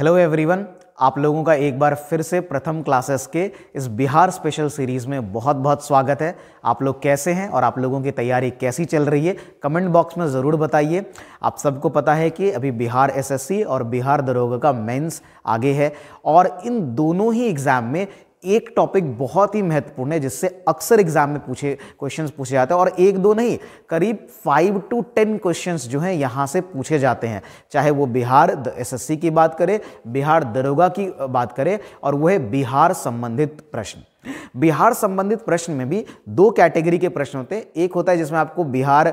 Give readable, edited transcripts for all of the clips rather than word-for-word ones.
Hello everyone, आप लोगों का एक बार फिर से प्रथम क्लासेस के इस बिहार स्पेशल सीरीज़ में बहुत बहुत स्वागत है। आप लोग कैसे हैं और आप लोगों की तैयारी कैसी चल रही है, कमेंट बॉक्स में ज़रूर बताइए। आप सबको पता है कि अभी बिहार एसएससी और बिहार दरोगा का मेंस आगे है और इन दोनों ही एग्ज़ाम में एक टॉपिक बहुत ही महत्वपूर्ण है जिससे अक्सर एग्जाम में क्वेश्चंस पूछे जाते हैं और एक दो नहीं, करीब 5 to 10 क्वेश्चंस जो हैं यहाँ से पूछे जाते हैं। चाहे वो बिहार एसएससी की बात करें, बिहार दरोगा की बात करें, और वो है बिहार संबंधित प्रश्न। बिहार संबंधित प्रश्न में भी दो कैटेगरी के प्रश्न होते हैं। एक होता है जिसमें आपको बिहार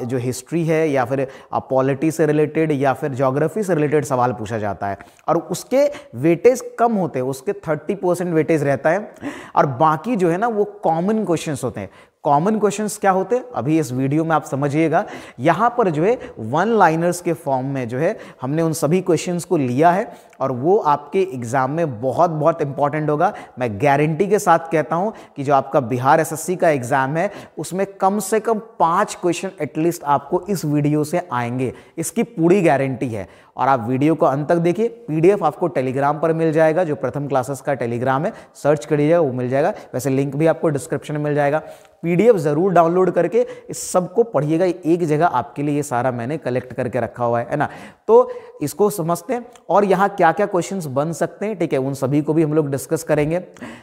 जो हिस्ट्री है या फिर पॉलिटी से रिलेटेड या फिर ज्योग्राफी से रिलेटेड सवाल पूछा जाता है और उसके वेटेज कम होते हैं, उसके 30% वेटेज रहता है और बाकी जो है ना वो कॉमन क्वेश्चंस होते हैं। कॉमन क्वेश्चंस क्या होते हैं अभी इस वीडियो में आप समझिएगा। यहाँ पर जो है वन लाइनर्स के फॉर्म में जो है हमने उन सभी क्वेश्चंस को लिया है और वो आपके एग्जाम में बहुत बहुत इंपॉर्टेंट होगा। मैं गारंटी के साथ कहता हूं कि जो आपका बिहार एसएससी का एग्जाम है उसमें कम से कम 5 क्वेश्चन एटलीस्ट आपको इस वीडियो से आएंगे, इसकी पूरी गारंटी है। और आप वीडियो को अंत तक देखिए। पीडीएफ आपको टेलीग्राम पर मिल जाएगा, जो प्रथम क्लासेस का टेलीग्राम है, सर्च करिएगा वो मिल जाएगा। वैसे लिंक भी आपको डिस्क्रिप्शन में मिल जाएगा। पीडीएफ जरूर डाउनलोड करके इस सबको पढ़िएगा। एक जगह आपके लिए ये सारा मैंने कलेक्ट करके रखा हुआ है ना, तो इसको समझते हैं और यहाँ क्या क्या क्वेश्चंस बन सकते हैं, ठीक है, उन सभी को भी हम लोग डिस्कस करेंगे।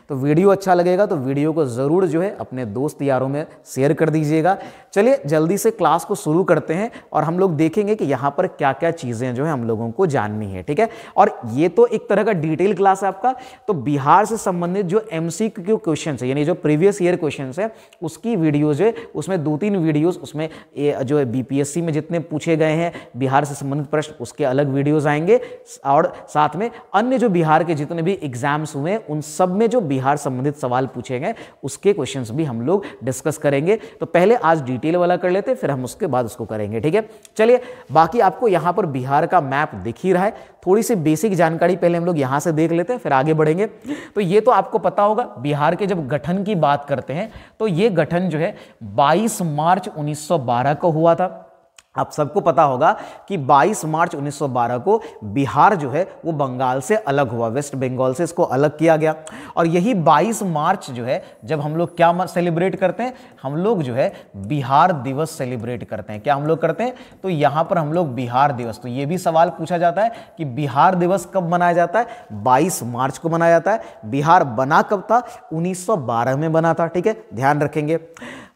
तो वीडियो अच्छा लगेगा तो वीडियो को जरूर जो है अपने दोस्त यारों में शेयर कर दीजिएगा। चलिए जल्दी से क्लास को शुरू करते हैं और हम लोग देखेंगे कि यहाँ पर क्या क्या चीजें जो है हम लोगों को जाननी है, ठीक है। और ये तो एक तरह का डिटेल क्लास है आपका। तो बिहार से संबंधित जो एमसीक्यू क्वेश्चन है यानी जो प्रीवियस ईयर क्वेश्चन है उसकी वीडियोज है, उसमें 2-3 वीडियोज उसमें जो है बीपीएससी में जितने पूछे गए हैं बिहार से संबंधित प्रश्न उसके अलग वीडियोज आएंगे और साथ में अन्य जो बिहार के जितने भी एग्जाम्स हुए उन सब में जो बिहार संबंधित सवाल पूछे गए उसके क्वेश्चंस भी हम लोग डिस्कस करेंगे। तो पहले आज डिटेल वाला कर लेते फिर हम उसके बाद उसको करेंगे, ठीक है। चलिए, बाकी आपको यहां पर बिहार का मैप दिख ही रहा है। थोड़ी सी बेसिक जानकारी पहले हम लोग यहां से देख लेते हैं फिर आगे बढ़ेंगे। तो ये तो आपको पता होगा, बिहार के जब गठन की बात करते हैं तो ये गठन जो है 22 मार्च 1912 को हुआ था। आप सबको पता होगा कि 22 मार्च 1912 को बिहार जो है वो बंगाल से अलग हुआ, वेस्ट बंगाल से इसको अलग किया गया। और यही 22 मार्च जो है जब हम लोग क्या सेलिब्रेट करते हैं, हम लोग जो है बिहार दिवस सेलिब्रेट करते हैं। क्या हम लोग करते हैं, तो यहां पर हम लोग बिहार दिवस, तो ये भी सवाल पूछा जाता है कि बिहार दिवस कब मनाया जाता है, 22 मार्च को मनाया जाता है। बिहार बना कब था, 1912 में बना था, ठीक है, ध्यान रखेंगे।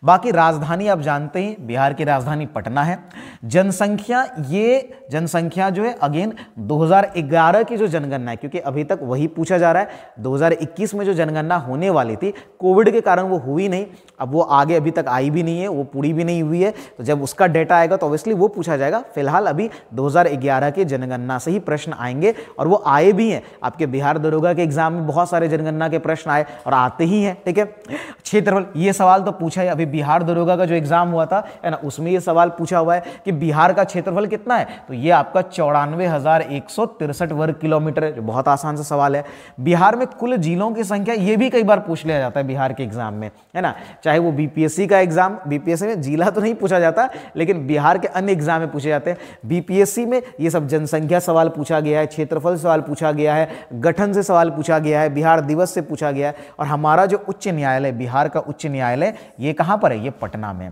बाकी राजधानी आप जानते हैं, बिहार की राजधानी पटना है। जनसंख्या, ये जनसंख्या जो है अगेन 2011 की जो जनगणना है, क्योंकि अभी तक वही पूछा जा रहा है। 2021 में जो जनगणना होने वाली थी कोविड के कारण वो हुई नहीं, अब वो आगे अभी तक आई भी नहीं है, वो पूरी भी नहीं हुई है। तो जब उसका डेटा आएगा तो ऑब्वियसली वो पूछा जाएगा। फिलहाल अभी 2011 के जनगणना से ही प्रश्न आएंगे और वो आए भी हैं। आपके बिहार दरोगा के एग्जाम में बहुत सारे जनगणना के प्रश्न आए और आते ही हैं, ठीक है। क्षेत्रफल, ये सवाल तो पूछा है, अभी बिहार दरोगा का जो एग्जाम हुआ था है ना, उसमें ये सवाल पूछा हुआ है कि बिहार का क्षेत्रफल कितना है, तो ये आपका 94,163 वर्ग किलोमीटर है, जो बहुत आसान सा सवाल है। बिहार में कुल जिलों की संख्या, ये भी कई बार पूछ लिया जाता है बिहार के एग्जाम में, है ना। चाहे वो बीपीएससी का एग्जाम, बीपीएससी में जिला तो नहीं पूछा जाता लेकिन बिहार के अन्य एग्जाम में पूछे जाते हैं। बीपीएससी में ये सब जनसंख्या सवाल पूछा गया है, क्षेत्रफल सवाल पूछा गया है, गठन से सवाल पूछा गया है, बिहार दिवस से पूछा गया है। और हमारा जो उच्च न्यायालय, बिहार का उच्च न्यायालय, ये कहां पर है, ये पटना में।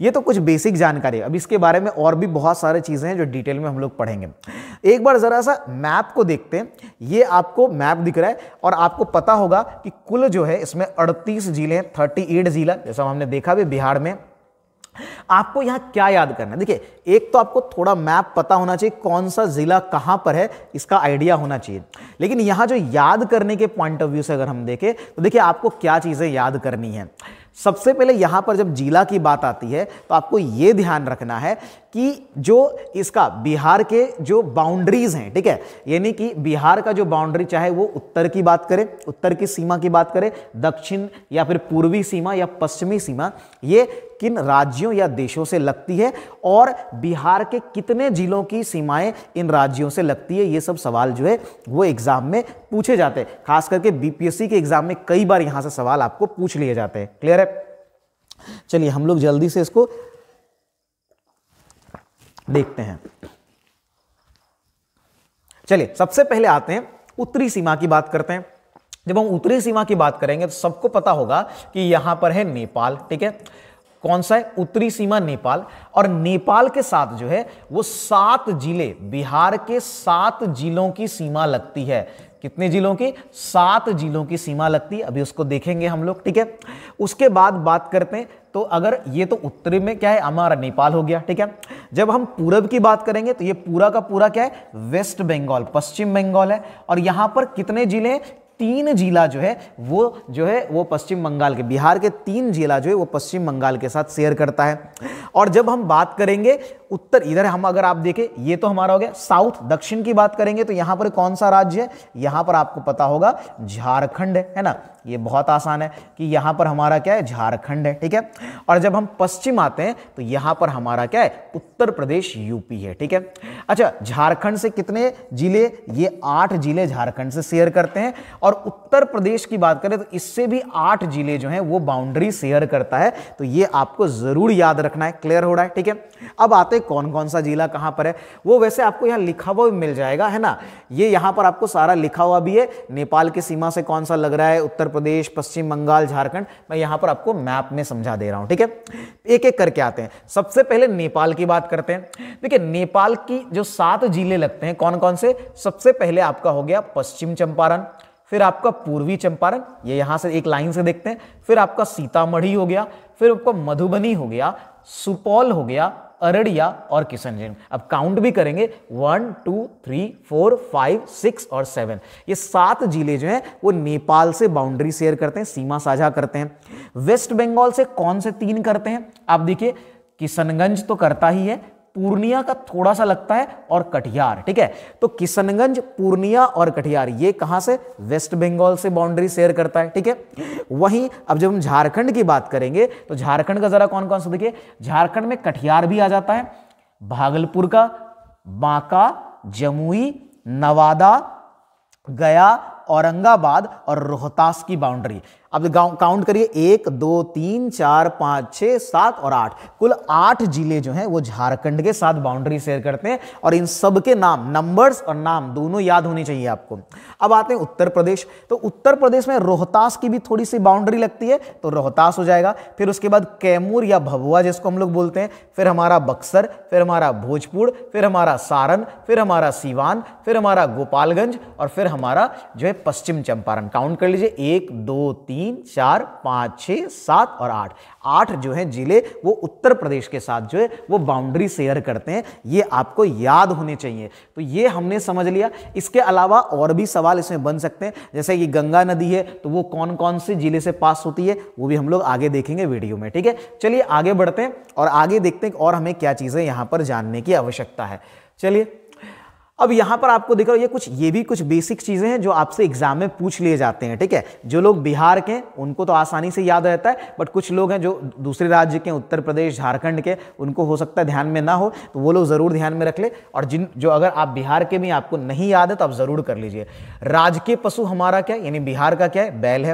ये तो कुछ बेसिक जानकारी है। अब इसके बारे में और भी बहुत सारी चीजें हैं जो डिटेल में हम लोग पढ़ेंगे। एक बार जरा सा मैप को देखते हैं। ये आपको मैप दिख रहा है और आपको पता होगा कि कुल जो है इसमें 38 जिले हैं, 38 जिला, जैसा हमने देखा भी बिहार में। आपको यहां क्या याद करना है, देखिए, एक तो आपको थोड़ा मैप पता होना चाहिए, कौन सा जिला कहां पर है इसका आइडिया होना चाहिए। लेकिन यहां जो याद करने के पॉइंट ऑफ व्यू से अगर हम देखें तो देखिए आपको क्या चीजें याद करनी है। सबसे पहले यहां पर जब जिला की बात आती है तो आपको यह ध्यान रखना है कि जो इसका बिहार के जो बाउंड्रीज हैं, ठीक है, यानी कि बिहार का जो बाउंड्री, चाहे वो उत्तर की बात करें, उत्तर की सीमा की बात करें, दक्षिण या फिर पूर्वी सीमा या पश्चिमी सीमा, ये किन राज्यों या देशों से लगती है और बिहार के कितने जिलों की सीमाएं इन राज्यों से लगती है, ये सब सवाल जो है वो एग्जाम में पूछे जाते हैं। खास करके बीपीएससी के एग्जाम में कई बार यहां से सवाल आपको पूछ लिए जाते हैं। क्लियर है। चलिए हम लोग जल्दी से इसको देखते हैं। चलिए सबसे पहले आते हैं उत्तरी सीमा की बात करते हैं। जब हम उत्तरी सीमा की बात करेंगे तो सबको पता होगा कि यहां पर है नेपाल, ठीक है। कौन सा है? उत्तरी सीमा नेपाल। और नेपाल के साथ जो है वो 7 जिले, बिहार के 7 जिलों की सीमा लगती है। कितने जिलों की? 7 जिलों की सीमा लगती है, अभी उसको देखेंगे हम लोग, ठीक है। उसके बाद बात करते हैं, तो अगर ये तो उत्तरी में क्या है, हमारा नेपाल हो गया, ठीक है। जब हम पूरब की बात करेंगे तो ये पूरा का पूरा क्या है, वेस्ट बंगाल, पश्चिम बंगाल है। और यहां पर कितने जिले हैं? 3 जिला जो है वो पश्चिम बंगाल के, बिहार के 3 जिला जो है वो पश्चिम बंगाल के साथ शेयर करता है। और जब हम बात करेंगे उत्तर, इधर हम अगर आप देखें ये तो हमारा हो गया साउथ, दक्षिण की बात करेंगे तो यहां पर कौन सा राज्य है? यहां पर आपको पता होगा झारखंड है ना। ये बहुत आसान है कि यहां पर हमारा क्या है, झारखंड है, ठीक है। और जब हम पश्चिम आते हैं तो यहां पर हमारा क्या है, उत्तर प्रदेश, यूपी है, ठीक है। अच्छा, झारखंड से कितने जिले? ये 8 जिले झारखंड से शेयर करते हैं। और उत्तर प्रदेश की बात करें तो इससे भी 8 जिले जो हैं वो बाउंड्री शेयर करता है। तो ये आपको जरूर याद रखना है, क्लियर हो रहा है, ठीक है। अब आते कौन कौन सा जिला कहां पर है, वो वैसे आपको यहां लिखा हुआ भी मिल जाएगा, है ना। ये यहां पर आपको सारा लिखा हुआ भी है, नेपाल की सीमा से कौन सा लग रहा है, उत्तर प्रदेश, पश्चिम बंगाल, झारखंड। मैं यहां पर आपको मैप में समझा दे रहा हूं, ठीक है। एक एक करके आते हैं। सबसे पहले नेपाल की बात करते हैं। देखिए नेपाल की जो 7 जिले लगते हैं, कौन कौन से? सबसे पहले आपका हो गया पश्चिम चंपारण, फिर आपका पूर्वी चंपारण, ये यहां से एक लाइन से देखते हैं, फिर आपका सीतामढ़ी हो गया, फिर आपका मधुबनी हो गया, सुपौल हो गया, अररिया और किशनगंज। अब काउंट भी करेंगे, 1 2 3 4 5 6 और 7। ये 7 जिले जो हैं वो नेपाल से बाउंड्री शेयर करते हैं, सीमा साझा करते हैं। वेस्ट बंगाल से कौन से 3 करते हैं? आप देखिए, किशनगंज तो करता ही है, पूर्णिया का थोड़ा सा लगता है, और कटिहार, ठीक है। तो किशनगंज, पूर्णिया और कटिहार ये कहां से? वेस्ट बंगाल से बाउंड्री शेयर करता है, ठीक है। वहीं अब जब हम झारखंड की बात करेंगे तो झारखंड का जरा कौन कौन सा देखिए, झारखंड में कटिहार भी आ जाता है, भागलपुर का, बांका, जमुई, नवादा, गया, औरंगाबाद और रोहतास की बाउंड्री। अब काउंट करिए, 1 2 3 4 5 6 7 और 8, कुल 8 जिले जो हैं वो झारखंड के साथ बाउंड्री शेयर करते हैं। और इन सब के नाम, नंबर्स और नाम दोनों याद होनी चाहिए आपको। अब आते हैं उत्तर प्रदेश। तो उत्तर प्रदेश में रोहतास की भी थोड़ी सी बाउंड्री लगती है, तो रोहतास हो जाएगा। फिर उसके बाद कैमूर या भभुआ जिसको हम लोग बोलते हैं, फिर हमारा बक्सर, फिर हमारा भोजपुर, फिर हमारा सारण, फिर हमारा सीवान, फिर हमारा गोपालगंज और फिर हमारा जो है पश्चिम चंपारण। काउंट कर लीजिए, 1 2 3 4 5 6 7 और 8। 8 जो है जिले वो उत्तर प्रदेश के साथ जो है वो बाउंड्री शेयर करते हैं। ये आपको याद होने चाहिए। तो ये हमने समझ लिया। इसके अलावा और भी सवाल इसमें बन सकते हैं, जैसे कि गंगा नदी है तो वो कौन कौन से जिले से पास होती है, वो भी हम लोग आगे देखेंगे वीडियो में, ठीक है। चलिए आगे बढ़ते हैं और आगे देखते हैं और हमें क्या चीजें यहां पर जानने की आवश्यकता है। चलिए अब यहां पर आपको दिख रहा है ये भी कुछ बेसिक चीजें हैं जो आपसे एग्जाम में पूछ लिए जाते हैं, ठीक है। जो लोग बिहार के उनको तो आसानी से याद रहता है, बट कुछ लोग हैं जो दूसरे राज्य के, उत्तर प्रदेश, झारखंड के, उनको हो सकता है ध्यान में ना हो, तो वो लोग जरूर ध्यान में रख ले। और जो अगर आप बिहार के भी आपको नहीं याद है तो आप जरूर कर लीजिए। राजकीय पशु हमारा क्या है, यानी बिहार का क्या है, बैल है।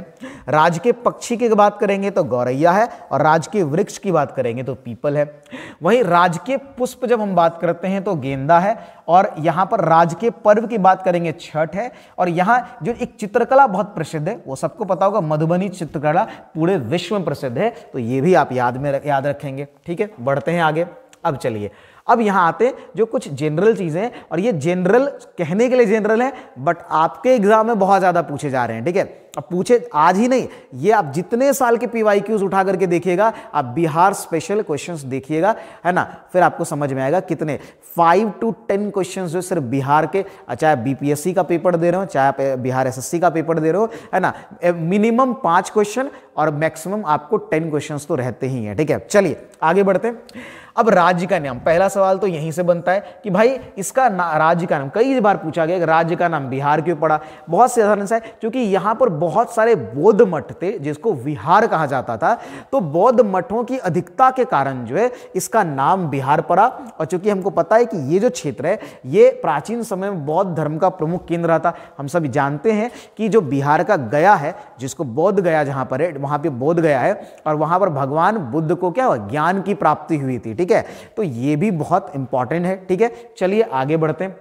राजकीय पक्षी की बात करेंगे तो गौरैया है, और राजकीय वृक्ष की बात करेंगे तो पीपल है। वहीं राजकीय पुष्प जब हम बात करते हैं तो गेंदा है, और यहां पर राजकीय पर्व की बात करेंगे छठ है। और यहां जो एक चित्रकला बहुत प्रसिद्ध है, वो सबको पता होगा, मधुबनी चित्रकला पूरे विश्व में प्रसिद्ध है, तो ये भी आप याद रखेंगे, ठीक है। बढ़ते हैं आगे। अब चलिए, अब यहां आते हैं जो कुछ जनरल चीजें हैं, और ये जनरल कहने के लिए जनरल है, बट आपके एग्जाम में बहुत ज्यादा पूछे जा रहे हैं, ठीक है। अब पूछे आज ही नहीं, ये आप जितने साल के PYQs उठा करके देखिएगा, आप बिहार स्पेशल क्वेश्चंस देखिएगा, है ना, फिर आपको समझ में आएगा कितने 5 to 10 क्वेश्चंस जो सिर्फ बिहार के, चाहे BPSC का पेपर दे रहे हो, चाहे बिहार SSC का पेपर दे रहे हो, है ना, मिनिमम 5 क्वेश्चन और मैक्सिमम आपको 10 क्वेश्चंस तो रहते ही हैं, ठीक है। चलिए आगे बढ़ते हैं। अब राज्य का नाम, पहला सवाल तो यहीं से बनता है कि भाई इसका राज्य का नाम, कई बार पूछा गया राज्य का नाम बिहार क्यों पड़ा। बहुत साधारण सा है, क्योंकि यहां पर बहुत सारे बौद्ध मठ थे जिसको विहार कहा जाता था, तो बौद्ध मठों की अधिकता के कारण जो है इसका नाम बिहार पड़ा। और चूंकि हमको पता है कि ये जो क्षेत्र है ये प्राचीन समय में बौद्ध धर्म का प्रमुख केंद्र रहा था। हम सब जानते हैं कि जो बिहार का गया है, जिसको बौद्ध गया जहां पर है, वहां पे बौद्ध गया है, और वहां पर भगवान बुद्ध को क्या हुआ, ज्ञान की प्राप्ति हुई थी, ठीक है। तो ये भी बहुत इंपॉर्टेंट है, ठीक है। चलिए आगे बढ़ते हैं।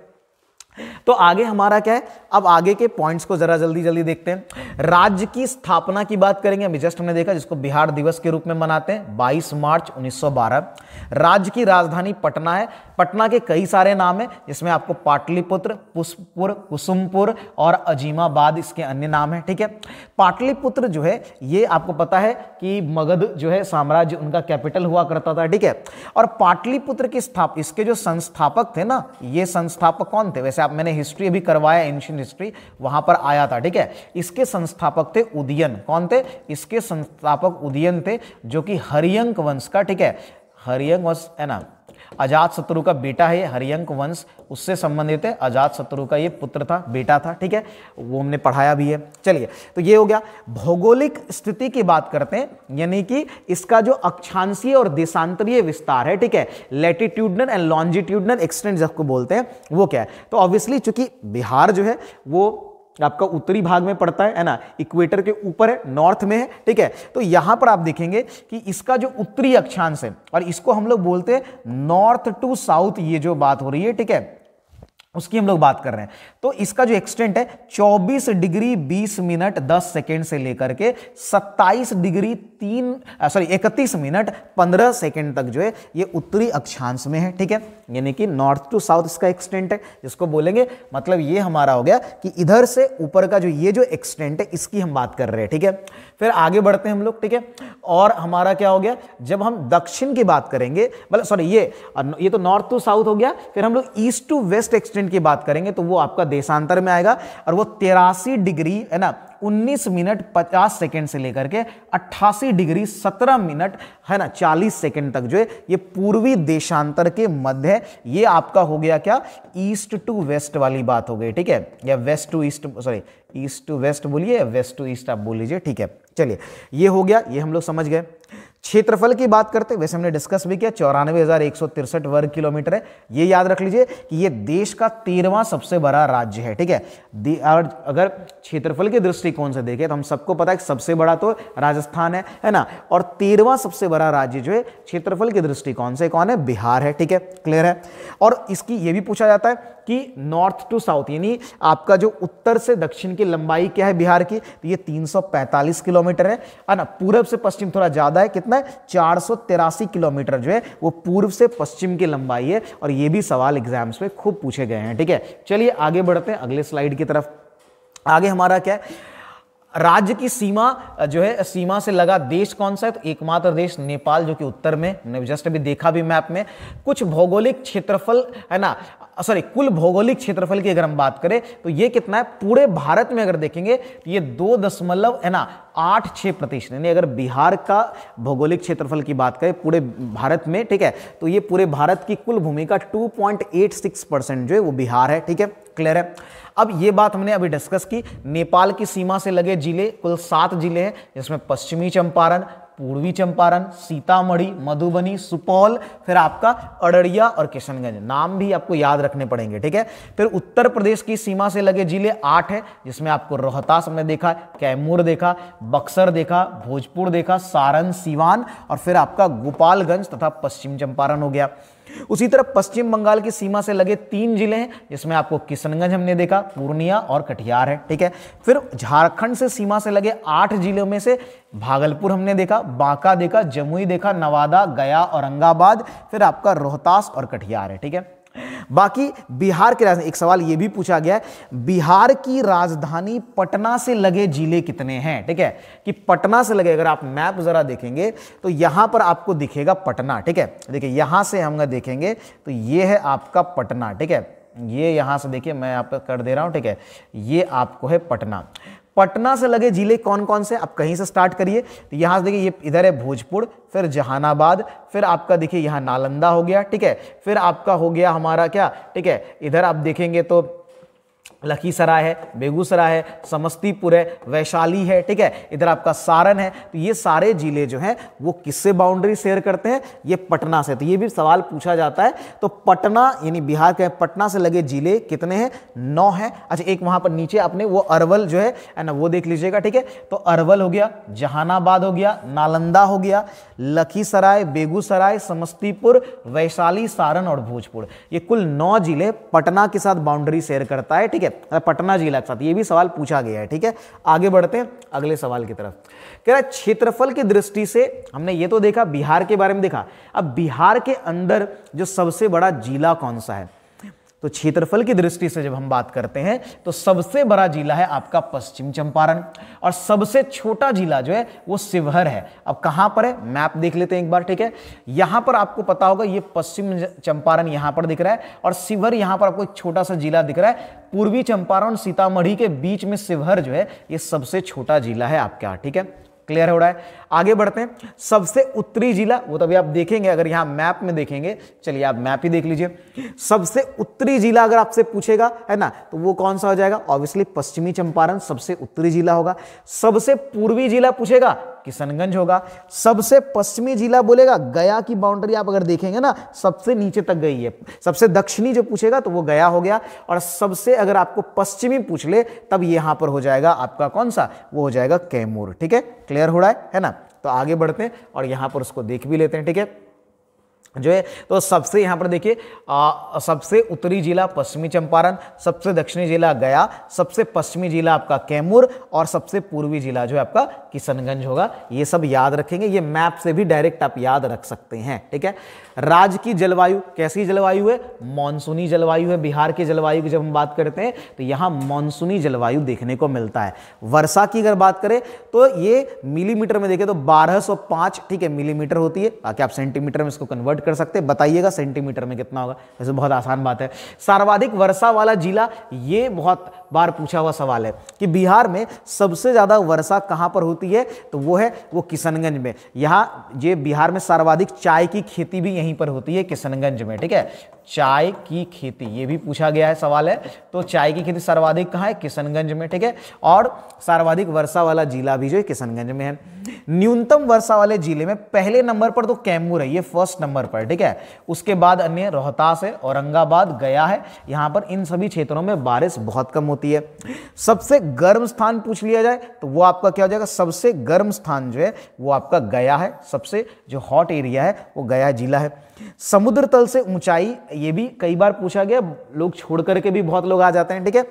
तो आगे हमारा क्या है, अब आगे के पॉइंट्स को जरा जल्दी जल्दी देखते हैं। राज्य की स्थापना की बात करेंगे, अभी जस्ट हमने देखा जिसको बिहार दिवस के रूप में मनाते हैं 22 मार्च 1912। राज्य की राजधानी पटना है। पटना के कई सारे नाम हैं, जिसमें आपको पाटलिपुत्र, पुष्पपुर, कुसुमपुर और अजीमाबाद इसके अन्य नाम हैं, ठीक है। पाटलिपुत्र जो है ये आपको पता है कि मगध जो है साम्राज्य उनका कैपिटल हुआ करता था, ठीक है। और पाटलिपुत्र की इसके जो संस्थापक थे ना, ये संस्थापक कौन थे, वैसे आप मैंने हिस्ट्री अभी करवाया, एंशिएंट हिस्ट्री वहां पर आया था, ठीक है। इसके संस्थापक थे उदयन। कौन थे, इसके संस्थापक उदयन थे, जो कि हरियंक वंश का, ठीक है, हरियंक वंश है ना, अजात शत्रु का बेटा है ये, हरियंक वंश उससे संबंधित है, अजात शत्रु का ये पुत्र था, बेटा था, ठीक है, वो हमने पढ़ाया भी है। चलिए, तो ये हो गया। भौगोलिक स्थिति की बात करते हैं, यानी कि इसका जो अक्षांशीय और देशांतरीय विस्तार है, ठीक है, लैटिट्यूडनल एंड लॉन्जिट्यूडनल एक्सटेंट जिसको बोलते हैं, वो क्या है। तो ऑब्वियसली चूंकि बिहार जो है वो आपका उत्तरी भाग में पड़ता है ना, इक्वेटर के ऊपर है, नॉर्थ में है, ठीक है। तो यहां पर आप देखेंगे कि इसका जो उत्तरी अक्षांश है, और इसको हम लोग बोलते हैं नॉर्थ टू साउथ, ये जो बात हो रही है, ठीक है, उसकी हम लोग बात कर रहे हैं। तो इसका जो एक्सटेंट है 24 डिग्री 20 मिनट 10 सेकेंड से लेकर के 27 डिग्री 31 मिनट 15 सेकेंड तक जो है ये उत्तरी अक्षांश में है, ठीक है, यानी कि नॉर्थ टू साउथ इसका एक्सटेंट है, जिसको बोलेंगे, मतलब ये हमारा हो गया कि इधर से ऊपर का जो ये जो एक्सटेंट है इसकी हम बात कर रहे हैं, ठीक है। फिर आगे बढ़ते हैं हम लोग, ठीक है। और हमारा क्या हो गया, जब हम दक्षिण की बात करेंगे, मतलब सॉरी ये तो नॉर्थ टू साउथ हो गया, फिर हम लोग ईस्ट टू वेस्ट एक्सटेंट की बात करेंगे तो वो आपका देशांतर में आएगा, और वो 83 डिग्री है ना 19 मिनट 50 सेकेंड से लेकर के 88 डिग्री 17 मिनट है ना 40 सेकेंड तक जो है ये पूर्वी देशांतर के मध्य है। ये आपका हो गया क्या, ईस्ट टू वेस्ट वाली बात हो गई, ठीक है, या west to east, sorry east to west बोलिए या वेस्ट टू ईस्ट आप बोल लीजिए, ठीक है। चलिए, ये हो गया, ये हम लोग समझ गए। क्षेत्रफल की बात करते हैं, वैसे हमने डिस्कस भी किया, 94,163 वर्ग किलोमीटर है। ये याद रख लीजिए कि ये देश का 13वां सबसे बड़ा राज्य है, ठीक है। और अगर क्षेत्रफल के दृष्टिकोण से देखें तो हम सबको पता है कि सबसे बड़ा तो राजस्थान है ना, और 13वां सबसे बड़ा राज्य जो है क्षेत्रफल के दृष्टिकोण से कौन है, बिहार है, ठीक है, क्लियर है। और इसकी ये भी पूछा जाता है कि नॉर्थ टू साउथ, यानी आपका जो उत्तर से दक्षिण की लंबाई क्या है बिहार की, तो ये 345 किलोमीटर है ना। पूर्व से पश्चिम थोड़ा ज्यादा है, कितना है, 483 किलोमीटर जो है वो पूर्व से पश्चिम की लंबाई है, और ये भी सवाल एग्जाम्स में खूब पूछे गए हैं, ठीक है। चलिए आगे बढ़ते हैं अगले स्लाइड की तरफ। आगे हमारा क्या है, राज्य की सीमा जो है, सीमा से लगा देश कौन सा है, तो एकमात्र देश नेपाल, जो कि उत्तर में, हमने जस्ट अभी देखा भी मैप में। कुछ भौगोलिक क्षेत्रफल है ना, सॉरी कुल भौगोलिक क्षेत्रफल की अगर हम बात करें तो ये कितना है, पूरे भारत में अगर देखेंगे तो ये 2.86%, यानी अगर बिहार का भौगोलिक क्षेत्रफल की बात करें पूरे भारत में, ठीक है, तो ये पूरे भारत की कुल भूमि का 2.86% जो है वो बिहार है, ठीक है, क्लियर है। अब ये बात हमने अभी डिस्कस की, नेपाल की सीमा से लगे जिले कुल 7 जिले हैं, जिसमें पश्चिमी चंपारण, पूर्वी चंपारण, सीतामढ़ी, मधुबनी, सुपौल, फिर आपका अररिया और किशनगंज, नाम भी आपको याद रखने पड़ेंगे, ठीक है। फिर उत्तर प्रदेश की सीमा से लगे जिले 8 है, जिसमें आपको रोहतास हमने देखा, कैमूर देखा, बक्सर देखा, भोजपुर देखा, सारण, सीवान, और फिर आपका गोपालगंज तथा पश्चिम चंपारण हो गया। उसी तरह पश्चिम बंगाल की सीमा से लगे 3 जिले हैं, जिसमें आपको किशनगंज हमने देखा, पूर्णिया और कटिहार है, ठीक है। फिर झारखंड से सीमा से लगे 8 जिलों में से भागलपुर हमने देखा, बांका देखा, जमुई देखा, नवादा, गया, औरंगाबाद, फिर आपका रोहतास और कटिहार है, ठीक है। बाकी बिहार के राजधानी, एक सवाल यह भी पूछा गया है, बिहार की राजधानी पटना से लगे जिले कितने हैं, ठीक है, कि पटना से लगे, अगर आप मैप जरा देखेंगे तो यहां पर आपको दिखेगा पटना, ठीक है। देखिए यहां से हम देखेंगे तो ये है आपका पटना, ठीक है, ये यहां से देखिए मैं आप कर दे रहा हूं, ठीक है, ये आपको है पटना। पटना से लगे जिले कौन कौन से, आप कहीं से स्टार्ट करिए, तो यहां से देखिए ये इधर है भोजपुर, फिर जहानाबाद, फिर आपका देखिए यहां नालंदा हो गया, ठीक है, फिर आपका हो गया हमारा क्या, ठीक है, इधर आप देखेंगे तो लखीसराय है, बेगूसराय है, समस्तीपुर है, वैशाली है, ठीक है, इधर आपका सारण है। तो ये सारे जिले जो हैं वो किससे बाउंड्री शेयर करते हैं? ये पटना से। तो ये भी सवाल पूछा जाता है। तो पटना यानी बिहार के पटना से लगे जिले कितने हैं? 9 हैं। अच्छा, एक वहां पर नीचे आपने वो अरवल जो है ना, वो देख लीजिएगा, ठीक है। तो अरवल हो गया, जहानाबाद हो गया, नालंदा हो गया, लखीसराय, बेगूसराय, समस्तीपुर, वैशाली, सारण और भोजपुर, ये कुल 9 जिले पटना के साथ बाउंड्री शेयर करता है, ठीक है, पटना जिला के साथ। ये भी सवाल पूछा गया है, ठीक है। आगे बढ़ते हैं अगले सवाल की तरफ। कह रहा है क्षेत्रफल की दृष्टि से हमने ये तो देखा, बिहार के बारे में देखा, अब बिहार के अंदर जो सबसे बड़ा जिला कौन सा है? तो क्षेत्रफल की दृष्टि से जब हम बात करते हैं तो सबसे बड़ा जिला है आपका पश्चिम चंपारण, और सबसे छोटा जिला जो है वो शिवहर है। अब कहां पर है? मैप देख लेते हैं एक बार, ठीक है। यहां पर आपको पता होगा ये पश्चिम चंपारण यहां पर दिख रहा है, और शिवहर यहां पर आपको एक छोटा सा जिला दिख रहा है। पूर्वी चंपारण सीतामढ़ी के बीच में शिवहर जो है ये सबसे छोटा जिला है आपका, ठीक है। क्लियर हो रहा है? आगे बढ़ते हैं। सबसे उत्तरी जिला, वो तभी आप देखेंगे अगर यहां मैप में देखेंगे, चलिए आप मैप ही देख लीजिए। सबसे उत्तरी जिला अगर आपसे पूछेगा, है ना, तो वो कौन सा हो जाएगा? ऑब्वियसली पश्चिमी चंपारण सबसे उत्तरी जिला होगा। सबसे पूर्वी जिला पूछेगा, किशनगंज होगा। सबसे पश्चिमी जिला बोलेगा, गया की बाउंड्री आप अगर देखेंगे ना सबसे नीचे तक गई है। सबसे दक्षिणी जो पूछेगा तो वो गया हो गया, और सबसे अगर आपको पश्चिमी पूछ ले तब यहां पर हो जाएगा आपका कौन सा? वो हो जाएगा कैमूर, ठीक है। क्लियर हो रहा है ना? तो आगे बढ़ते हैं और यहां पर उसको देख भी लेते हैं, ठीक है जो है। तो सबसे यहां पर देखिए, सबसे उत्तरी जिला पश्चिमी चंपारण, सबसे दक्षिणी जिला गया, सबसे पश्चिमी जिला आपका कैमूर, और सबसे पूर्वी जिला जो है आपका किशनगंज होगा। ये सब याद रखेंगे, ये मैप से भी डायरेक्ट आप याद रख सकते हैं, ठीक है। राज्य की जलवायु कैसी जलवायु है? मॉनसूनी जलवायु है। बिहार की जलवायु की जब हम बात करते हैं तो यहां मॉनसूनी जलवायु देखने को मिलता है। वर्षा की अगर बात करें तो ये मिलीमीटर में देखें तो 1205, ठीक है, मिलीमीटर होती है। ताकि आप सेंटीमीटर में इसको कन्वर्ट कर सकते हैं, बताइएगा सेंटीमीटर में कितना होगा, वैसे बहुत आसान बात है। सर्वाधिक वर्षा वाला जिला, ये बहुत बार पूछा हुआ सवाल है कि बिहार में सबसे ज्यादा वर्षा कहां पर होती है? तो वो है वो किशनगंज में। यहां ये बिहार में सर्वाधिक चाय की खेती भी यहीं पर होती है, किशनगंज में, ठीक है। चाय की खेती ये भी पूछा गया है, सवाल है। तो चाय की खेती सर्वाधिक कहां है? किशनगंज में, ठीक है। और सर्वाधिक वर्षा वाला जिला भी जो है किशनगंज में है। न्यूनतम वर्षा वाले जिले में पहले नंबर पर तो कैमूर है, ये फर्स्ट नंबर पर, ठीक है। उसके बाद अन्य रोहतास है, औरंगाबाद, गया है। यहां पर इन सभी क्षेत्रों में बारिश बहुत कम होती है। सबसे गर्म स्थान पूछ लिया जाए तो वो आपका क्या हो जाएगा? सबसे गर्म स्थान जो है वो आपका गया है। सबसे जो हॉट एरिया है वो गया जिला है। समुद्र तल से ऊंचाई, ये भी कई बार पूछा गया, लोग छोड़ करके भी बहुत लोग आ जाते हैं, ठीक है।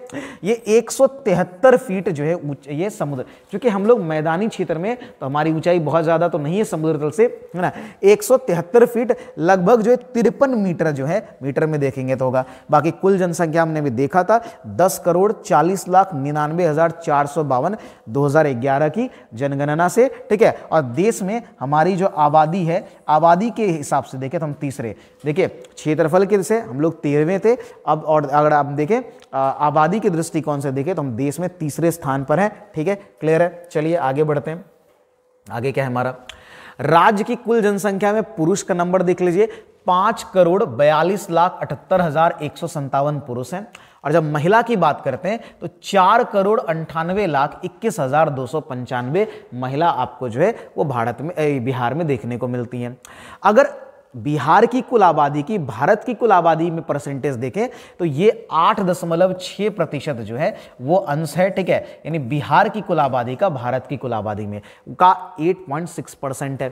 ये 173 फीट जो है ये समुद्र, क्योंकि हम लोग मैदानी क्षेत्र में तो हमारी ऊंचाई बहुत ज्यादा तो नहीं है समुद्र तल से, है ना। 173 फीट लगभग जो है 53 मीटर जो है, मीटर में देखेंगे तो होगा। बाकी कुल जनसंख्या हमने भी देखा था 10,40,99,452 2011 की जनगणना से, ठीक है। और देश में हमारी जो आबादी है, आबादी के हिसाब से देखें तो हम तीसरे, देखिए क्षेत्रफल के से हम लोग 13वें थे। अब और अगर आप देखें आबादी के दृष्टिकोण से देखें तो हम देश में तीसरे स्थान पर हैं, ठीक है। क्लियर है? चलिए आगे बढ़ते हैं। आगे क्या है हमारा? राज्य की कुल जनसंख्या में पुरुष का नंबर देख लीजिए, 5,42,78,157 पुरुष हैं। और जब महिला की बात करते हैं तो 4,98,21,295 महिला आपको जो है वो भारत में, बिहार में देखने को मिलती हैं। अगर बिहार की कुल आबादी की भारत की कुल आबादी में परसेंटेज देखें तो ये 8.6% जो है वो अंश है, ठीक है। यानी बिहार की कुल आबादी का भारत की कुल आबादी में का 8.6% है।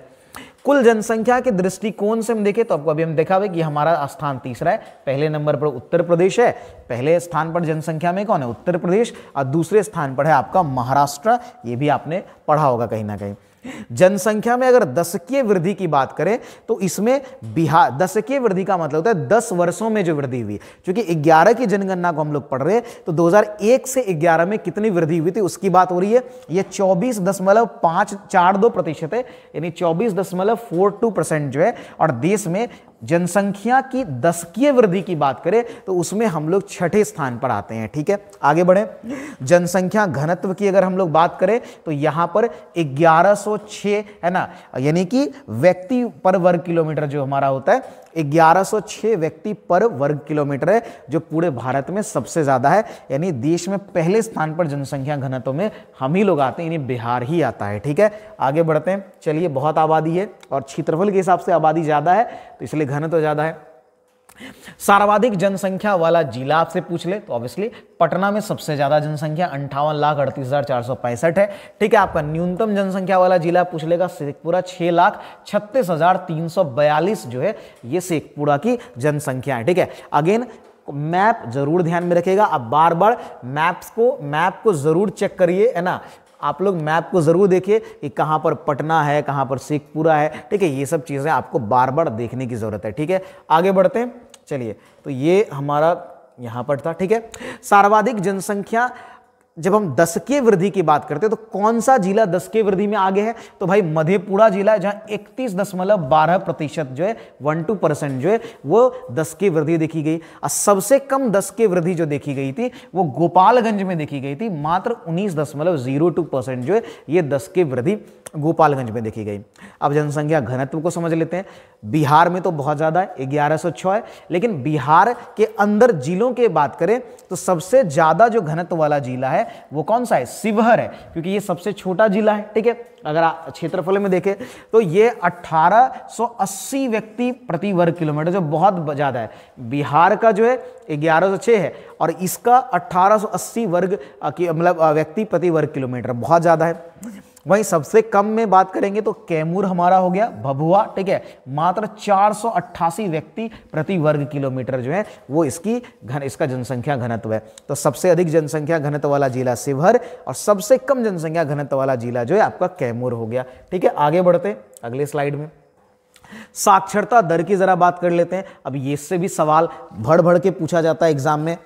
कुल जनसंख्या के दृष्टिकोण से हम देखें तो आपको अभी हम देखा हुआ कि हमारा स्थान तीसरा है। पहले नंबर पर उत्तर प्रदेश है, पहले स्थान पर जनसंख्या में कौन है? उत्तर प्रदेश। और दूसरे स्थान पर है आपका महाराष्ट्र, ये भी आपने पढ़ा होगा कहीं ना कहीं। जनसंख्या में अगर दशकीय वृद्धि की बात करें तो इसमें बिहार, दशकीय वृद्धि का मतलब होता है 10 वर्षों में जो वृद्धि हुई, क्योंकि 11 की जनगणना को हम लोग पढ़ रहे हैं तो 2001 से 11 में कितनी वृद्धि हुई थी उसकी बात हो रही है। यह 24.542% है, यानी 24.42% जो है। और देश में जनसंख्या की दशकीय वृद्धि की बात करें तो उसमें हम लोग छठे स्थान पर आते हैं। ठीक है, आगे बढ़े। जनसंख्या घनत्व की अगर हम लोग बात करें तो यहां पर 1106 है ना, यानी कि व्यक्ति पर वर्ग किलोमीटर जो हमारा होता है 1106 व्यक्ति पर वर्ग किलोमीटर है, जो पूरे भारत में सबसे ज्यादा है। यानी देश में पहले स्थान पर जनसंख्या घनत्व में हम ही लोग आते हैं, यानी बिहार ही आता है। ठीक है, आगे बढ़ते हैं। चलिए, बहुत आबादी है और क्षेत्रफल के हिसाब से आबादी ज्यादा है तो इसलिए घनत्व ज्यादा है। सर्वाधिक जनसंख्या वाला जिला आपसे पूछ ले तो ऑब्वियसली पटना में सबसे ज्यादा जनसंख्या 58,38,465 है। ठीक है, आपका न्यूनतम जनसंख्या वाला जिला पूछ लेगा शेखपुरा, 6,36,342 जो है ये शेखपुरा की जनसंख्या है। ठीक है, अगेन मैप जरूर ध्यान में रखेगा, आप बार बार मैप को जरूर चेक करिए, है ना। आप लोग मैप को जरूर देखिए कि कहां पर पटना है, कहां पर शेखपुरा है। ठीक है, ये सब चीजें आपको बार बार देखने की जरूरत है। ठीक है, आगे बढ़ते हैं। चलिए, तो ये हमारा यहां पर था। ठीक है, सर्वाधिक जनसंख्या जब हम दशकीय वृद्धि की बात करते हैं तो कौन सा जिला दशकीय वृद्धि में आगे है, तो भाई मधेपुरा जिला है, जहां 31.12% जो है 12% जो है वो दशकीय वृद्धि देखी गई। और सबसे कम दशकीय वृद्धि जो देखी गई थी वो गोपालगंज में देखी गई थी, मात्र 19.02% जो है ये दशकीय वृद्धि गोपालगंज में देखी गई। अब जनसंख्या घनत्व को समझ लेते हैं। बिहार में तो बहुत ज्यादा है, 1106 है, लेकिन बिहार के अंदर जिलों की बात करें तो सबसे ज्यादा जो घनत्व वाला जिला है वो कौन सा है, शिवहर है, क्योंकि ये सबसे छोटा जिला है। ठीक है, अगर आप क्षेत्रफल में देखें तो ये 1880 व्यक्ति प्रति वर्ग किलोमीटर, जो बहुत ज्यादा है। बिहार का जो है 1106 है और इसका 1880 वर्ग मतलब व्यक्ति प्रति वर्ग किलोमीटर, बहुत ज्यादा है। वहीं सबसे कम में बात करेंगे तो कैमूर हमारा हो गया, भभुआ। ठीक है, मात्र 488 व्यक्ति प्रति वर्ग किलोमीटर जो है वो इसका जनसंख्या घनत्व है। तो सबसे अधिक जनसंख्या घनत्व वाला जिला शिवहर और सबसे कम जनसंख्या घनत्व वाला जिला जो है आपका कैमूर हो गया। ठीक है, आगे बढ़ते हैं अगले स्लाइड में। साक्षरता दर की जरा बात कर लेते हैं। अब ये इससे भी सवाल भर भर के पूछा जाता है एग्जाम में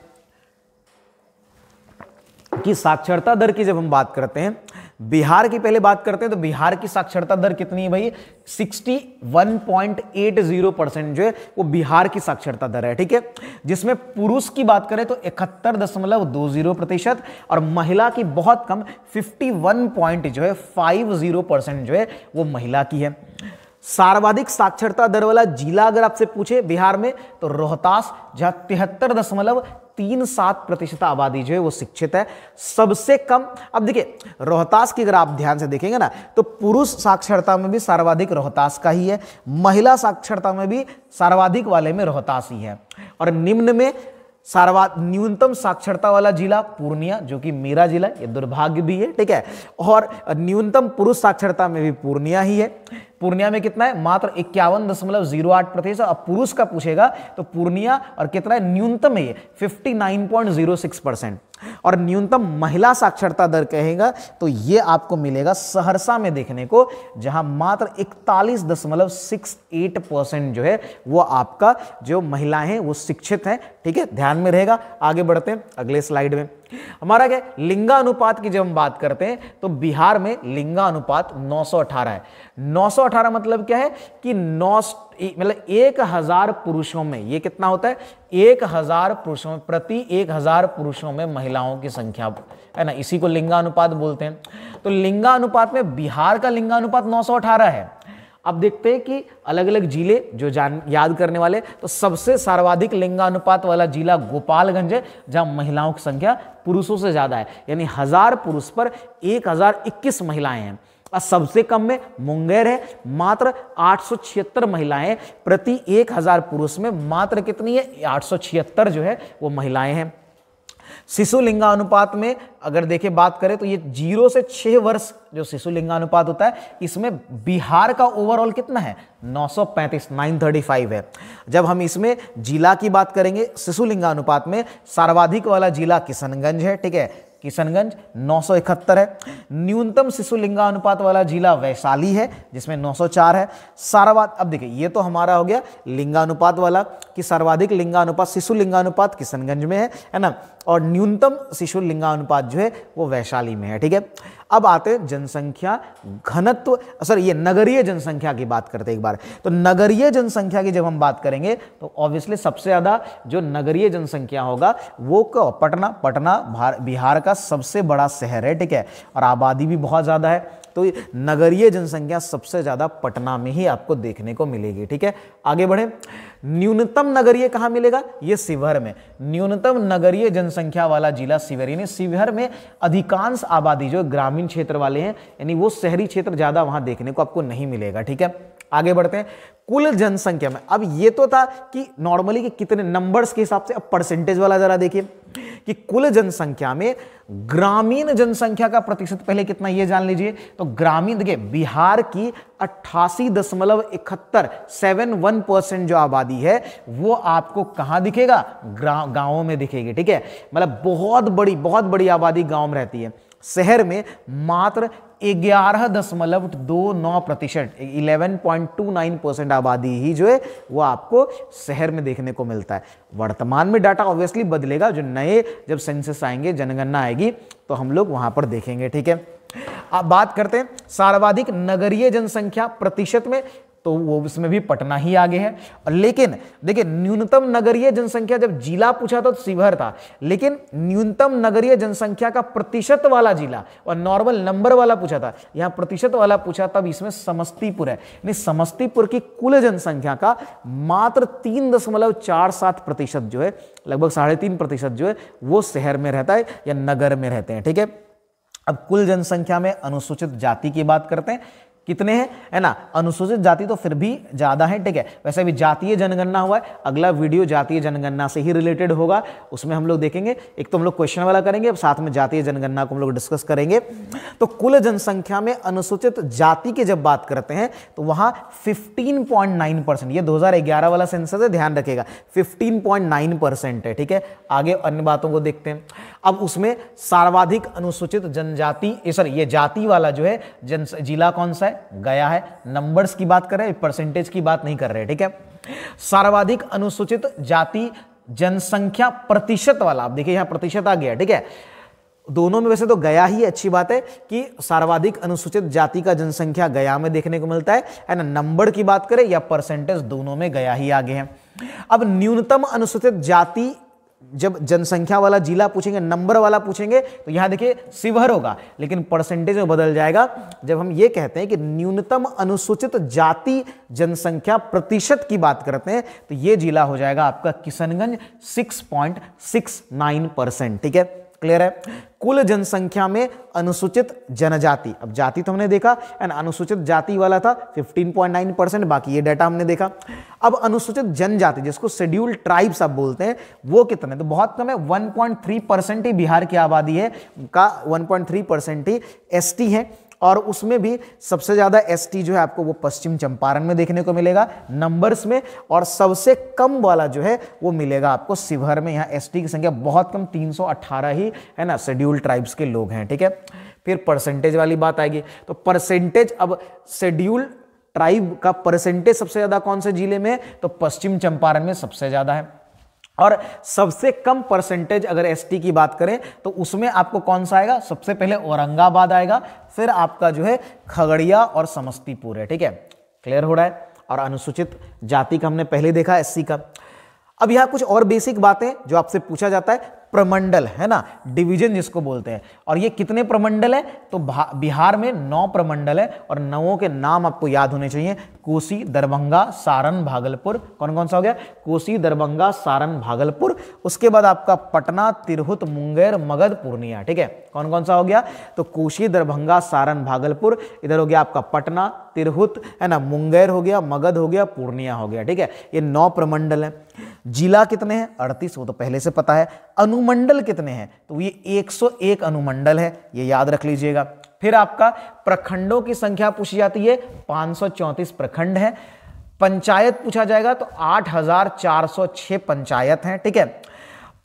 कि साक्षरता दर की जब हम बात करते हैं, बिहार की पहले बात करते हैं तो बिहार की साक्षरता दर कितनी है भाई, 61.80% जो है वो बिहार की साक्षरता दर है। ठीक है, जिसमें पुरुष की बात करें तो 71.20% और महिला की बहुत कम 51.50% जो है वो महिला की है। सर्वाधिक साक्षरता दर वाला जिला अगर आपसे पूछे बिहार में तो रोहतास, जहां 73.37% आबादी जो है वो शिक्षित है। सबसे कम, अब देखिए रोहतास की अगर आप ध्यान से देखेंगे ना तो पुरुष साक्षरता में भी सर्वाधिक रोहतास का ही है, महिला साक्षरता में भी सर्वाधिक वाले में रोहतास ही है। और निम्न में न्यूनतम साक्षरता वाला जिला पूर्णिया, जो कि मेरा जिला, ये दुर्भाग्य भी है। ठीक है, और न्यूनतम पुरुष साक्षरता में भी पूर्णिया ही है। पूर्णिया में कितना है, मात्र 51.08%। अब पुरुष का पूछेगा तो पूर्णिया और कितना है, न्यूनतम है ये 59.06%। और न्यूनतम महिला साक्षरता दर कहेगा तो ये आपको मिलेगा सहरसा में देखने को, जहां मात्र 41.68% जो है वो आपका जो महिलाएं हैं वो शिक्षित हैं। ठीक है, ध्यान में रहेगा। आगे बढ़ते हैं अगले स्लाइड में। हमारा क्या लिंगानुपात की जब हम बात करते हैं तो बिहार में लिंगानुपात 918 है। 918 मतलब क्या है कि 1000 पुरुषों में ये कितना होता है, 1000 पुरुषों में प्रति 1000 पुरुषों में महिलाओं की संख्या है ना, इसी को लिंगानुपात बोलते हैं। तो लिंगानुपात में बिहार का लिंगानुपात 918 है। अब देखते हैं कि अलग अलग जिले जो याद करने वाले, तो सबसे सर्वाधिक लिंगानुपात वाला जिला गोपालगंज है, जहां महिलाओं की संख्या पुरुषों से ज्यादा है, यानी 1000 पुरुष पर 1021 महिलाएं हैं। और सबसे कम में मुंगेर है, मात्र 876 महिलाएं प्रति 1000 पुरुष में, मात्र कितनी है, 876 जो है वो महिलाएं हैं। शिशु लिंगानुपात में अगर देखें बात करें तो ये 0 से 6 वर्ष जो शिशु लिंगानुपात होता है, इसमें बिहार का ओवरऑल कितना है, 935 है। जब हम इसमें जिला की बात करेंगे शिशु लिंगानुपात में, सर्वाधिक वाला जिला किशनगंज है। ठीक है, किशनगंज 971 है। न्यूनतम शिशु लिंगानुपात वाला जिला वैशाली है, जिसमें 904 है। अब देखिए ये तो हमारा हो गया लिंगानुपात वाला कि सर्वाधिक लिंगानुपात शिशु लिंगानुपात किशनगंज में है ना। और न्यूनतम शिशु लिंगानुपात जो है वो वैशाली में है। ठीक है, अब आते हैं जनसंख्या घनत्व, सॉरी ये नगरीय जनसंख्या की बात करते हैं एक बार। तो नगरीय जनसंख्या की जब हम बात करेंगे तो ऑब्वियसली सबसे ज्यादा जो नगरीय जनसंख्या होगा वो पटना बिहार का सबसे बड़ा शहर है। ठीक है, और आबादी भी बहुत ज्यादा है, तो नगरीय जनसंख्या सबसे ज्यादा पटना में ही आपको देखने को मिलेगी। ठीक है, आगे बढ़े। न्यूनतम नगरीय कहां मिलेगा? ये शिवहर में। न्यूनतम नगरीय जनसंख्या वाला जिला शिवहर, यानी शिवहर में अधिकांश आबादी जो ग्रामीण क्षेत्र वाले हैं, यानी वो शहरी क्षेत्र ज्यादा वहां देखने को आपको नहीं मिलेगा। ठीक है, आगे बढ़ते हैं। कुल जनसंख्या में, अब ये तो था कि नॉर्मली कि कितने नंबर्स के हिसाब से, अब परसेंटेज वाला जरा देखिए कि कुल जनसंख्या में ग्रामीण जनसंख्या का प्रतिशत पहले कितना ये जान लीजिए। तो ग्रामीण देखिए बिहार की 88.71% जो आबादी है वो आपको कहां दिखेगा? गांवों में दिखेगी। ठीक है, मतलब बहुत बड़ी आबादी गांव में रहती है। शहर में मात्र 11.29%, 11.29% आबादी ही जो है वो आपको शहर में देखने को मिलता है। वर्तमान में डाटा ऑब्वियसली बदलेगा, जो नए जब सेंसस आएंगे, जनगणना आएगी तो हम लोग वहां पर देखेंगे। ठीक है, अब बात करते हैं सर्वाधिक नगरीय जनसंख्या प्रतिशत में, तो वो इसमें भी पटना ही आगे है। और लेकिन देखिए न्यूनतम नगरीय जनसंख्या जब जिला पूछा तो शिवहर था, लेकिन न्यूनतम नगरीय जनसंख्या का प्रतिशत वाला जिला और नॉर्मल नंबर वाला पूछा था, यहां प्रतिशत वाला पूछा, तब इसमें समस्तीपुर है। यानी समस्तीपुर की कुल जनसंख्या का मात्र 3.47% जो है, लगभग 3.5% जो है वो शहर में रहता है या नगर में रहते हैं। ठीक है, अब कुल जनसंख्या में अनुसूचित जाति की बात करते हैं, कितने हैं, है ना? अनुसूचित जाति तो फिर भी ज्यादा है। ठीक है, वैसे भी जातीय जनगणना हुआ है, अगला वीडियो जातीय जनगणना से ही रिलेटेड होगा, उसमें हम लोग देखेंगे। एक तो हम लोग क्वेश्चन वाला करेंगे, अब साथ में जातीय जनगणना को हम लोग डिस्कस करेंगे। तो कुल जनसंख्या में अनुसूचित जाति की जब बात करते हैं तो वहां 15.9%, ये 2011 वाला सेंसस है, ध्यान रखिएगा, 15.9% है। ठीक है, आगे अन्य बातों को देखते हैं। अब उसमें सर्वाधिक अनुसूचित जनजाति, सॉरी ये जाति वाला जो है जिला कौन सा है? गया है। नंबर्स की बात कर रहे हैं, परसेंटेज की बात नहीं कर रहे। ठीक है, सर्वाधिक अनुसूचित जाति जनसंख्या प्रतिशत वाला, आप देखिए यहां प्रतिशत आ गया। ठीक है, दोनों में वैसे तो गया ही अच्छी बात है कि सर्वाधिक अनुसूचित जाति का जनसंख्या गया में देखने को मिलता है ना। नंबर की बात करें या परसेंटेज, दोनों में गया ही आगे है। अब न्यूनतम अनुसूचित जाति जब जनसंख्या वाला जिला पूछेंगे, नंबर वाला पूछेंगे, तो यहां देखिए शिवहर होगा, लेकिन परसेंटेज में बदल जाएगा जब हम ये कहते हैं कि न्यूनतम अनुसूचित जाति जनसंख्या प्रतिशत की बात करते हैं, तो ये जिला हो जाएगा आपका किशनगंज 6.69%। ठीक है, क्लियर है? कुल जनसंख्या में अनुसूचित जनजाति, अब जाति तो हमने देखा एंड अनुसूचित जाति वाला था 15.9%, बाकी ये डाटा हमने देखा। अब अनुसूचित जनजाति जिसको शेड्यूल्ड ट्राइब्स आप बोलते हैं, वो कितने? तो बहुत कम है, 1.3% ही बिहार की आबादी है का 1.3% ही एसटी है, और उसमें भी सबसे ज्यादा एसटी जो है आपको वो पश्चिम चंपारण में देखने को मिलेगा नंबर्स में, और सबसे कम वाला जो है वो मिलेगा आपको शिवहर में। यहाँ एसटी की संख्या बहुत कम, 318 ही है ना शेड्यूल्ड ट्राइब्स के लोग हैं। ठीक है, फिर परसेंटेज वाली बात आएगी। तो परसेंटेज, अब शेड्यूल्ड ट्राइब का परसेंटेज सबसे ज्यादा कौन से जिले में? तो पश्चिम चंपारण में सबसे ज्यादा है। और सबसे कम परसेंटेज अगर एसटी की बात करें तो उसमें आपको कौन सा आएगा? सबसे पहले औरंगाबाद आएगा, फिर आपका जो है खगड़िया और समस्तीपुर है। ठीक है, क्लियर हो रहा है? और अनुसूचित जाति का हमने पहले देखा, एससी का। अब यहां कुछ और बेसिक बातें जो आपसे पूछा जाता है, प्रमंडल है ना, डिवीजन जिसको बोलते हैं, और ये कितने प्रमंडल है? तो बिहार में 9 प्रमंडल है, और 9 के नाम आपको याद होने चाहिए, कोसी, दरभंगा, सारण, भागलपुर। कौन कौन सा हो गया? कोसी, दरभंगा, सारण, भागलपुर। उसके बाद आपका पटना, तिरहुत, मुंगेर, मगध, पूर्णिया। ठीक है, कौन कौन सा हो गया? तो कोसी, दरभंगा, सारण, भागलपुर, इधर हो गया आपका पटना, तिरहुत है ना, मुंगेर हो गया, मगध हो गया, पूर्णिया हो गया। ठीक है, ये 9 प्रमंडल है। जिला कितने हैं? 38, वो तो पहले से पता है। अनुमंडल कितने हैं? तो ये 101 अनुमंडल है, ये याद रख लीजिएगा। फिर आपका प्रखंडों की संख्या पूछी जाती है, 534 प्रखंड है। पंचायत पूछा जाएगा तो 8406 पंचायत हैं। ठीक है,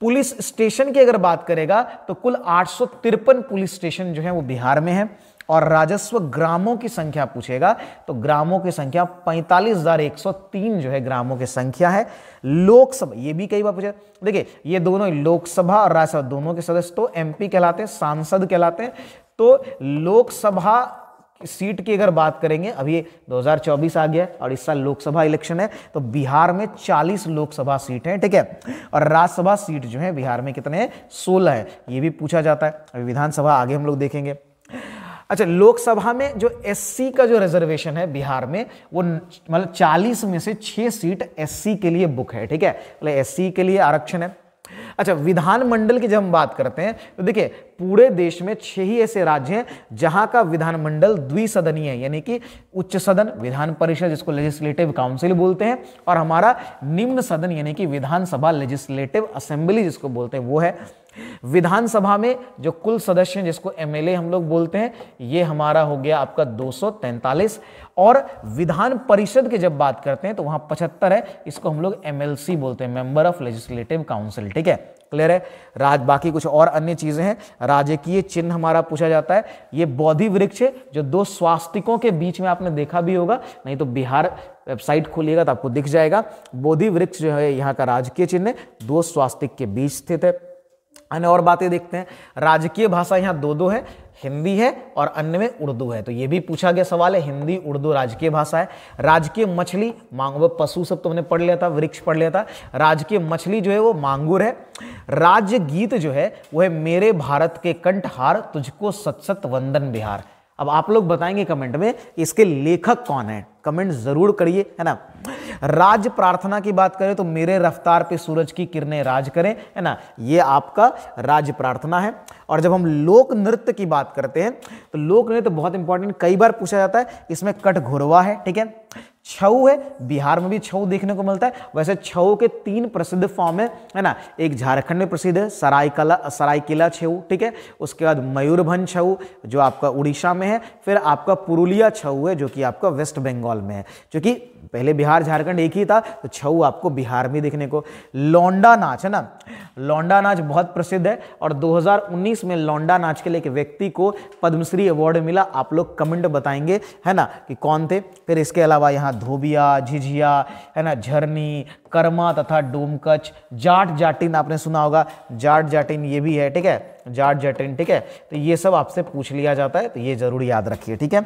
पुलिस स्टेशन की अगर बात करेगा तो कुल 853 पुलिस स्टेशन जो है वो बिहार में है। और राजस्व ग्रामों की संख्या पूछेगा तो ग्रामों की संख्या 45,103 जो है ग्रामों की संख्या है। लोकसभा, ये भी कई बार पूछा, देखिए ये दोनों लोकसभा और राज्यसभा दोनों के सदस्य तो एमपी कहलाते हैं, सांसद कहलाते हैं। तो लोकसभा सीट की अगर बात करेंगे, अभी 2024 आ गया और इस साल लोकसभा इलेक्शन है, तो बिहार में 40 लोकसभा सीट हैं, ठीक है। और राज्यसभा सीट जो है बिहार में कितने हैं, 16 है, ये भी पूछा जाता है। अभी विधानसभा आगे हम लोग देखेंगे। अच्छा, लोकसभा में जो एससी का जो रिजर्वेशन है बिहार में, वो मतलब 40 में से 6 सीट एससी के लिए बुक है, ठीक है, मतलब एससी के लिए आरक्षण है। अच्छा, विधानमंडल की जब हम बात करते हैं तो देखिए पूरे देश में 6 ही ऐसे राज्य हैं जहां का विधानमंडल द्विसदनीय है, यानी कि उच्च सदन विधान परिषद जिसको लेजिस्लेटिव काउंसिल बोलते हैं, और हमारा निम्न सदन यानी कि विधानसभा लेजिस्लेटिव असेंबली जिसको बोलते हैं वो है। विधानसभा में जो कुल सदस्य हैं जिसको एमएलए हम लोग बोलते हैं, ये हमारा हो गया आपका 243। और विधान परिषद की जब बात करते हैं तो वहां 75 है, इसको हम लोग एमएलसी बोलते हैं, मेंबर ऑफ लेजिस्लेटिव काउंसिल, ठीक है, क्लियर है। बाकी कुछ और अन्य चीजें हैं। राजकीय चिन्ह हमारा पूछा जाता है, ये बोधि वृक्ष है जो 2 स्वास्तिकों के बीच में आपने देखा भी होगा, नहीं तो बिहार वेबसाइट खोलिएगा तो आपको दिख जाएगा। बोधि वृक्ष जो है यहाँ का राजकीय चिन्ह है, 2 स्वास्तिक के बीच स्थित है। अन्य और बातें देखते हैं। राजकीय भाषा यहाँ 2 है, हिंदी है और अन्य में उर्दू है, तो ये भी पूछा गया सवाल है, हिंदी उर्दू राजकीय भाषा है। राजकीय मछली मांगूर, पशु सब तो हमने पढ़ लिया था, वृक्ष पढ़ लिया था। राजकीय मछली जो है वो मांगूर है। राज्य गीत जो है वो है मेरे भारत के कंठहार तुझको सत सत वंदन बिहार। अब आप लोग बताएंगे कमेंट में इसके लेखक कौन है, कमेंट जरूर करिए, है ना। राज प्रार्थना की बात करें तो मेरे रफ्तार पे सूरज की किरणें राज करें, है ना, ये आपका राज प्रार्थना है। और जब हम लोक नृत्य की बात करते हैं तो लोक नृत्य बहुत इंपॉर्टेंट, कई बार पूछा जाता है, इसमें कटघोरवा है, ठीक है, छऊ है, बिहार में भी छऊ देखने को मिलता है। वैसे छऊ के 3 प्रसिद्ध फॉर्म है ना, एक झारखंड में प्रसिद्ध है सरायकेला छऊ, ठीक है, उसके बाद मयूरभंज छऊ जो आपका उड़ीसा में है, फिर आपका पुरुलिया छऊ है जो कि आपका वेस्ट बंगाल में है। क्योंकि पहले बिहार झारखंड एक ही था तो छऊ आपको बिहार में देखने को। लौंडा नाच है ना, लौंडा नाच बहुत प्रसिद्ध है और 2019 में लौंडा नाच के लिए एक व्यक्ति को पद्मश्री अवार्ड मिला। आप लोग कमेंट बताएंगे, है ना, कि कौन थे। फिर इसके अलावा यहाँ धोबिया, झिझिया, है ना, झरनी, कर्मा तथा डोमकच, जाट जाटिन आपने सुना होगा, जाट जाटिन ये भी है, ठीक है, जाट जाटिन, ठीक है। तो ये सब आपसे पूछ लिया जाता है, तो ये जरूर याद रखिए, ठीक है।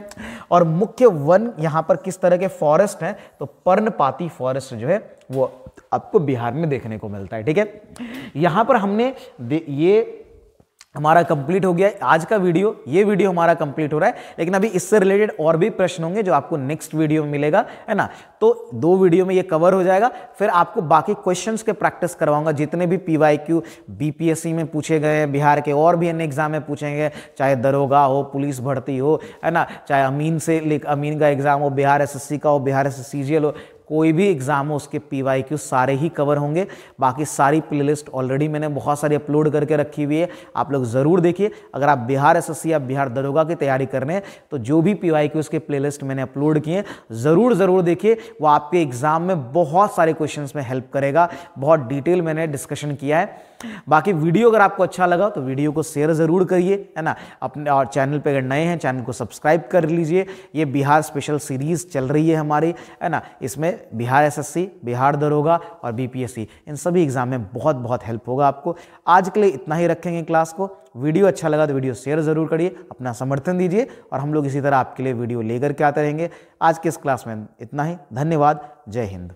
और मुख्य वन यहाँ पर किस तरह के फॉरेस्ट हैं, तो पर्णपाती फॉरेस्ट जो है वो आपको बिहार में देखने को मिलता है, ठीक है। यहाँ पर हमने ये हमारा कंप्लीट हो गया आज का वीडियो, ये वीडियो हमारा कंप्लीट हो रहा है, लेकिन अभी इससे रिलेटेड और भी प्रश्न होंगे जो आपको नेक्स्ट वीडियो में मिलेगा, है ना। तो 2 वीडियो में ये कवर हो जाएगा, फिर आपको बाकी क्वेश्चंस के प्रैक्टिस करवाऊंगा, जितने भी पीवाईक्यू बीपीएससी में पूछे गए हैं, बिहार के और भी अन्य एग्जाम में पूछेंगे, चाहे दरोगा हो, पुलिस भर्ती हो, है ना, चाहे अमीन का एग्जाम हो, बिहार एसएससी का हो, बिहार एसएससीजीएल हो, कोई भी एग्जाम हो उसके पीवाईक्यू सारे ही कवर होंगे। बाकी सारी प्लेलिस्ट ऑलरेडी मैंने बहुत सारी अपलोड करके रखी हुई है, आप लोग ज़रूर देखिए। अगर आप बिहार एसएससी या बिहार दरोगा की तैयारी कर रहे हैं तो जो भी पीवाईक्यूज़ के प्लेलिस्ट मैंने अपलोड किए ज़रूर देखिए, वो आपके एग्जाम में बहुत सारे क्वेश्चंस में हेल्प करेगा। बहुत डिटेल मैंने डिस्कशन किया है। बाकी वीडियो अगर आपको अच्छा लगा तो वीडियो को शेयर ज़रूर करिए, है ना। अपने और चैनल पे अगर नए हैं चैनल को सब्सक्राइब कर लीजिए। ये बिहार स्पेशल सीरीज़ चल रही है हमारी, है ना, इसमें बिहार एसएससी, बिहार दरोगा और बीपीएससी इन सभी एग्जाम में बहुत हेल्प होगा आपको। आज के लिए इतना ही रखेंगे क्लास को। वीडियो अच्छा लगा तो वीडियो शेयर ज़रूर करिए, अपना समर्थन दीजिए और हम लोग इसी तरह आपके लिए वीडियो लेकर के आते रहेंगे। आज के इस क्लास में इतना ही, धन्यवाद, जय हिंद।